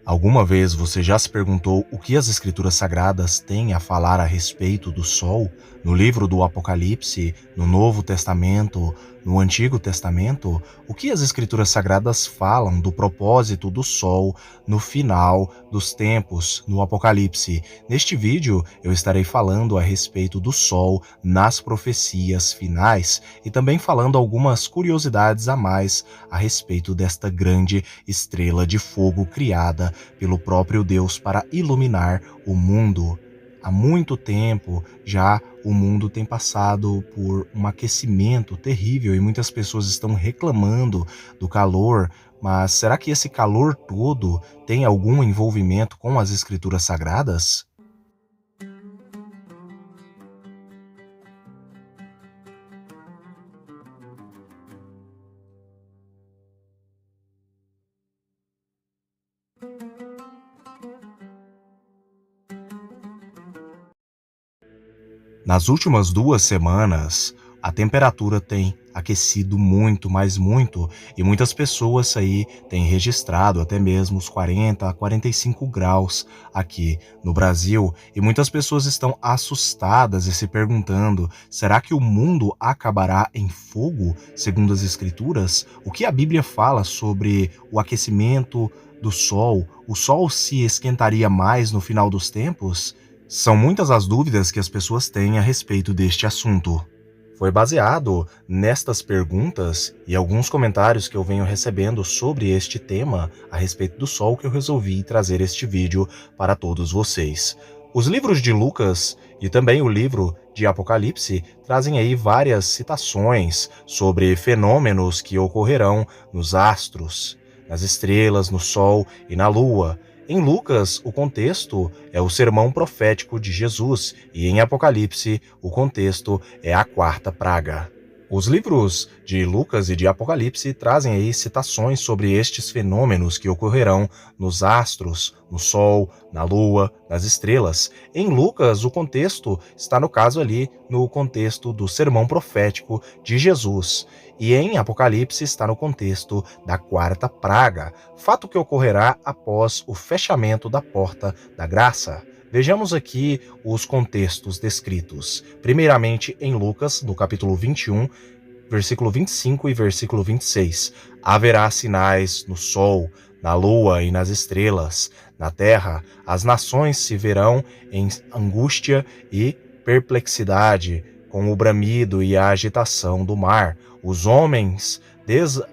Alguma vez você já se perguntou o que as Escrituras Sagradas têm a falar a respeito do Sol? No livro do Apocalipse, no Novo Testamento, no Antigo Testamento? O que as Escrituras Sagradas falam do propósito do Sol no final dos tempos, no Apocalipse? Neste vídeo, eu estarei falando a respeito do Sol nas profecias finais e também falando algumas curiosidades a mais a respeito desta grande estrela de fogo criada pelo próprio Deus para iluminar o mundo. Há muito tempo já o mundo tem passado por um aquecimento terrível e muitas pessoas estão reclamando do calor, mas será que esse calor todo tem algum envolvimento com as escrituras sagradas? Nas últimas 2 semanas, a temperatura tem aquecido muito, mas muito, e muitas pessoas aí têm registrado até mesmo os 40 a 45 graus aqui no Brasil, e muitas pessoas estão assustadas e se perguntando: será que o mundo acabará em fogo, segundo as Escrituras? O que a Bíblia fala sobre o aquecimento do Sol? O Sol se esquentaria mais no final dos tempos? São muitas as dúvidas que as pessoas têm a respeito deste assunto. Foi baseado nestas perguntas e alguns comentários que eu venho recebendo sobre este tema a respeito do Sol que eu resolvi trazer este vídeo para todos vocês. Os livros de Lucas e também o livro de Apocalipse trazem aí várias citações sobre fenômenos que ocorrerão nos astros, nas estrelas, no Sol e na Lua. Em Lucas, o contexto é o sermão profético de Jesus, e em Apocalipse, o contexto é a quarta praga. Os livros de Lucas e de Apocalipse trazem aí citações sobre estes fenômenos que ocorrerão nos astros, no Sol, na Lua, nas estrelas. Em Lucas, o contexto está, no caso ali, no contexto do sermão profético de Jesus. E em Apocalipse está no contexto da quarta praga, fato que ocorrerá após o fechamento da porta da graça. Vejamos aqui os contextos descritos. Primeiramente, em Lucas, no capítulo 21, versículo 25 e versículo 26. Haverá sinais no sol, na lua e nas estrelas. Na terra, as nações se verão em angústia e perplexidade, com o bramido e a agitação do mar. Os homens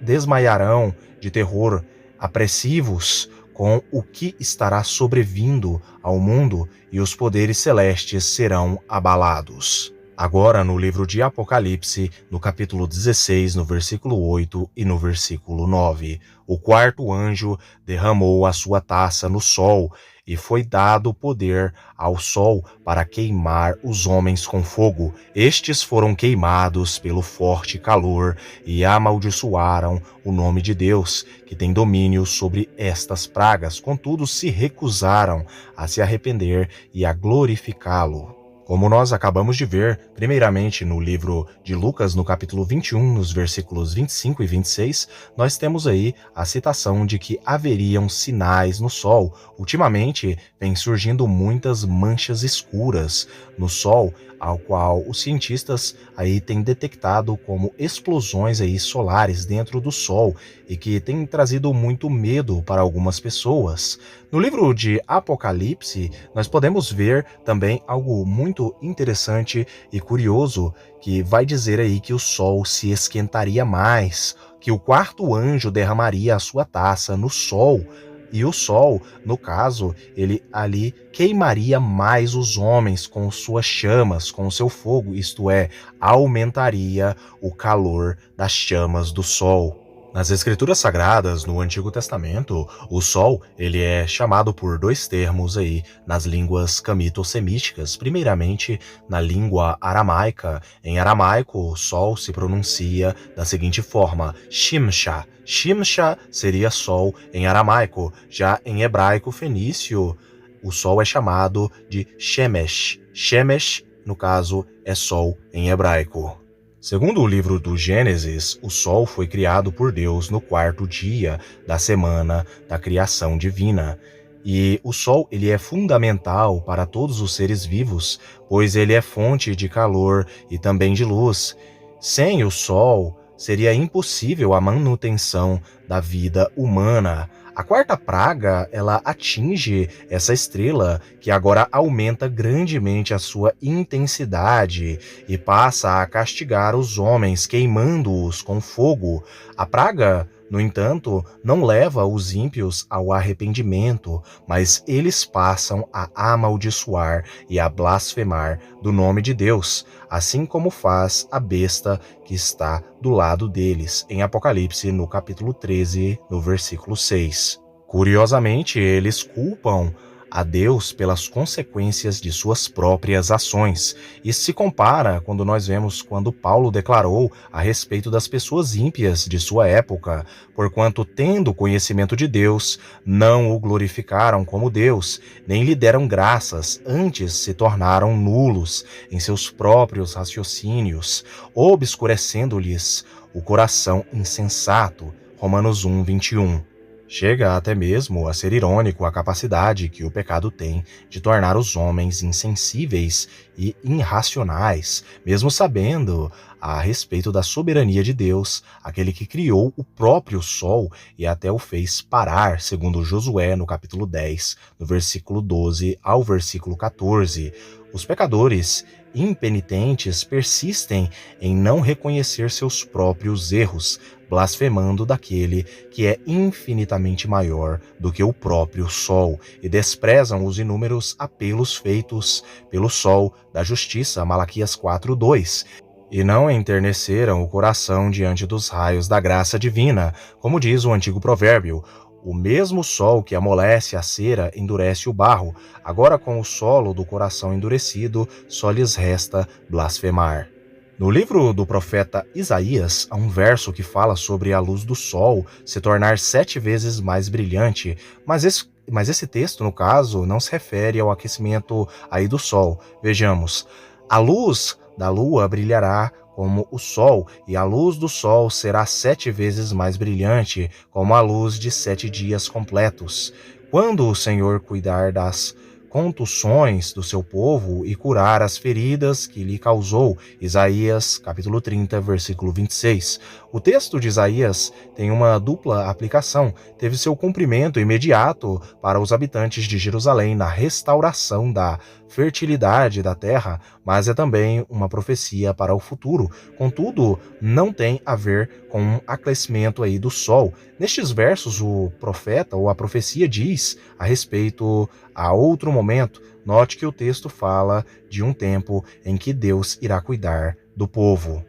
desmaiarão de terror, apressivos com o que estará sobrevindo ao mundo, e os poderes celestes serão abalados. Agora, no livro de Apocalipse, no capítulo 16, no versículo 8 e no versículo 9, o quarto anjo derramou a sua taça no sol, e foi dado poder ao sol para queimar os homens com fogo. Estes foram queimados pelo forte calor e amaldiçoaram o nome de Deus, que tem domínio sobre estas pragas. Contudo, se recusaram a se arrepender e a glorificá-lo. Como nós acabamos de ver, primeiramente no livro de Lucas, no capítulo 21, nos versículos 25 e 26, nós temos aí a citação de que haveriam sinais no Sol. Ultimamente, vem surgindo muitas manchas escuras no Sol, ao qual os cientistas aí têm detectado como explosões aí solares dentro do Sol e que tem trazido muito medo para algumas pessoas. No livro de Apocalipse, nós podemos ver também algo muito interessante e curioso, que vai dizer aí que o Sol se esquentaria mais, que o quarto anjo derramaria a sua taça no Sol, e o Sol, no caso, ele ali queimaria mais os homens com suas chamas, com o seu fogo, isto é, aumentaria o calor das chamas do Sol. Nas Escrituras Sagradas, no Antigo Testamento, o Sol ele é chamado por dois termos aí nas línguas camito-semíticas. Primeiramente, na língua aramaica. Em aramaico, o Sol se pronuncia da seguinte forma: Shimsha. Shimsha seria Sol em aramaico. Já em hebraico fenício, o Sol é chamado de Shemesh. Shemesh, no caso, é Sol em hebraico. Segundo o livro do Gênesis, o sol foi criado por Deus no quarto dia da semana da criação divina. E o sol, ele é fundamental para todos os seres vivos, pois ele é fonte de calor e também de luz. Sem o sol, seria impossível a manutenção da vida humana. A quarta praga, ela atinge essa estrela, que agora aumenta grandemente a sua intensidade e passa a castigar os homens, queimando-os com fogo. A praga, no entanto, não leva os ímpios ao arrependimento, mas eles passam a amaldiçoar e a blasfemar do nome de Deus, assim como faz a besta que está do lado deles, em Apocalipse, no capítulo 13, no versículo 6. Curiosamente, eles culpam a Deus pelas consequências de suas próprias ações. Isso se compara quando nós vemos quando Paulo declarou a respeito das pessoas ímpias de sua época, porquanto, tendo conhecimento de Deus, não o glorificaram como Deus, nem lhe deram graças, antes se tornaram nulos em seus próprios raciocínios, obscurecendo-lhes o coração insensato. Romanos 1, 21. Chega até mesmo a ser irônico a capacidade que o pecado tem de tornar os homens insensíveis e irracionais, mesmo sabendo a respeito da soberania de Deus, aquele que criou o próprio sol e até o fez parar, segundo Josué, no capítulo 10, no versículo 12 ao versículo 14. Os pecadores impenitentes persistem em não reconhecer seus próprios erros, blasfemando daquele que é infinitamente maior do que o próprio sol, e desprezam os inúmeros apelos feitos pelo sol da justiça, Malaquias 4:2, e não enterneceram o coração diante dos raios da graça divina, como diz o antigo provérbio: o mesmo sol que amolece a cera endurece o barro. Agora, com o solo do coração endurecido, só lhes resta blasfemar. No livro do profeta Isaías, há um verso que fala sobre a luz do sol se tornar 7 vezes mais brilhante, mas esse texto, no caso, não se refere ao aquecimento aí do sol. Vejamos: a luz da lua brilhará como o sol, e a luz do sol será 7 vezes mais brilhante, como a luz de 7 dias completos. Quando o Senhor cuidar das contusões do seu povo e curar as feridas que lhe causou. Isaías, capítulo 30, versículo 26. O texto de Isaías tem uma dupla aplicação. Teve seu cumprimento imediato para os habitantes de Jerusalém na restauração da fertilidade da terra, mas é também uma profecia para o futuro. Contudo, não tem a ver com um aquecimento aí do sol. Nestes versos, o profeta ou a profecia diz a respeito a outro momento. Note que o texto fala de um tempo em que Deus irá cuidar do povo.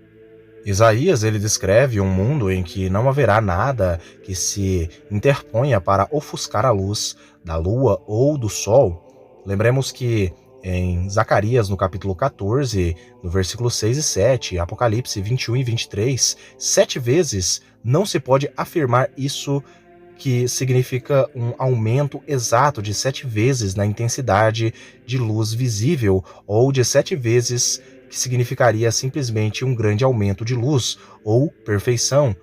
Isaías, ele descreve um mundo em que não haverá nada que se interponha para ofuscar a luz da lua ou do sol. Lembremos que em Zacarias, no capítulo 14, no versículo 6 e 7, Apocalipse 21 e 23, 7 vezes não se pode afirmar isso, que significa um aumento exato de 7 vezes na intensidade de luz visível, ou de 7 vezes, que significaria simplesmente um grande aumento de luz, ou perfeição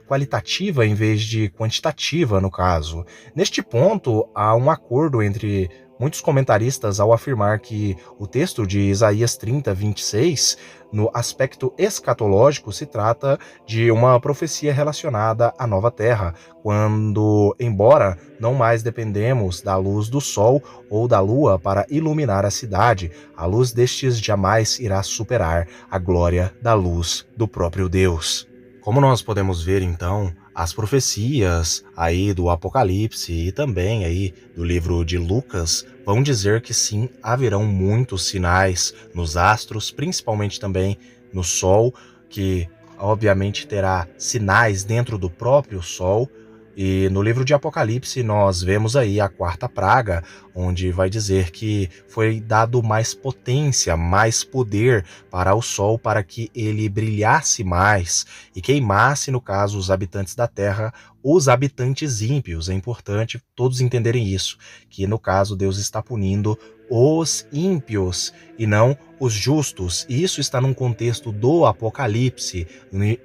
qualitativa em vez de quantitativa, no caso. Neste ponto, há um acordo entre muitos comentaristas ao afirmar que o texto de Isaías 30, 26, no aspecto escatológico, se trata de uma profecia relacionada à nova terra, quando, embora não mais dependemos da luz do sol ou da lua para iluminar a cidade, a luz destes jamais irá superar a glória da luz do próprio Deus. Como nós podemos ver, então, as profecias aí do Apocalipse e também aí do livro de Lucas vão dizer que sim, haverão muitos sinais nos astros, principalmente também no Sol, que obviamente terá sinais dentro do próprio Sol. E no livro de Apocalipse nós vemos aí a quarta praga, onde vai dizer que foi dado mais potência, mais poder para o sol, para que ele brilhasse mais e queimasse, no caso, os habitantes da terra, os habitantes ímpios. É importante todos entenderem isso, que no caso Deus está punindo os ímpios e não os justos. E isso está num contexto do Apocalipse,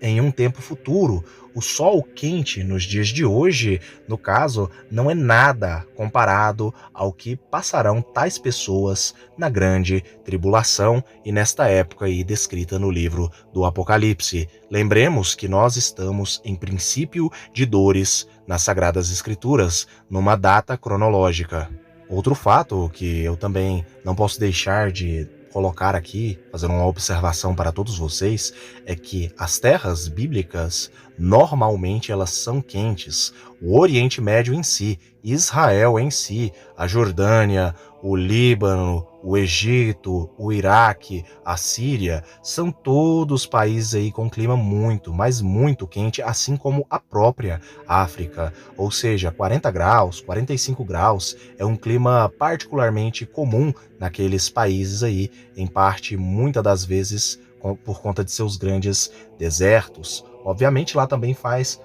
em um tempo futuro. O sol quente nos dias de hoje, no caso, não é nada comparado ao que passarão tais pessoas na grande tribulação e nesta época aí descrita no livro do Apocalipse. Lembremos que nós estamos em princípio de dores nas Sagradas Escrituras, numa data cronológica. Outro fato que eu também não posso deixar de colocar aqui, fazendo uma observação para todos vocês, é que as terras bíblicas, normalmente elas são quentes. O Oriente Médio em si, Israel em si, a Jordânia, o Líbano, o Egito, o Iraque, a Síria, são todos países aí com clima muito, mas muito quente, assim como a própria África. Ou seja, 40 graus, 45 graus é um clima particularmente comum naqueles países aí, em parte, muitas das vezes, por conta de seus grandes desertos. Obviamente lá também faz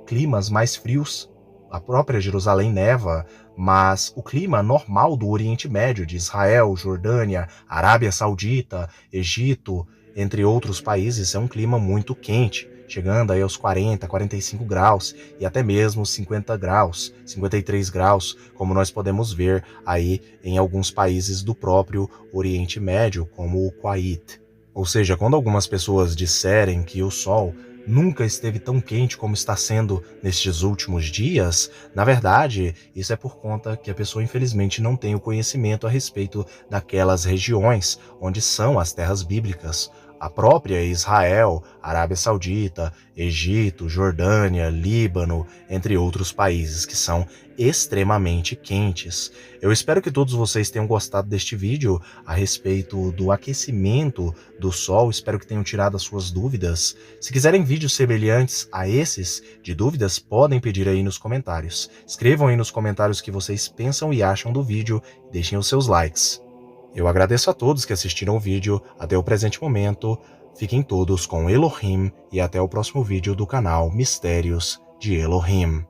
climas mais frios, a própria Jerusalém neva, mas o clima normal do Oriente Médio, de Israel, Jordânia, Arábia Saudita, Egito, entre outros países, é um clima muito quente, chegando aí aos 40, 45 graus e até mesmo 50 graus, 53 graus, como nós podemos ver aí em alguns países do próprio Oriente Médio, como o Kuwait. Ou seja, quando algumas pessoas disserem que o Sol nunca esteve tão quente como está sendo nestes últimos dias, na verdade, isso é por conta que a pessoa infelizmente não tem o conhecimento a respeito daquelas regiões onde são as terras bíblicas. A própria Israel, Arábia Saudita, Egito, Jordânia, Líbano, entre outros países que são extremamente quentes. Eu espero que todos vocês tenham gostado deste vídeo a respeito do aquecimento do Sol, espero que tenham tirado as suas dúvidas. Se quiserem vídeos semelhantes a esses de dúvidas, podem pedir aí nos comentários. Escrevam aí nos comentários o que vocês pensam e acham do vídeo e deixem os seus likes. Eu agradeço a todos que assistiram o vídeo até o presente momento. Fiquem todos com Elohim e até o próximo vídeo do canal Mistérios de Elohim.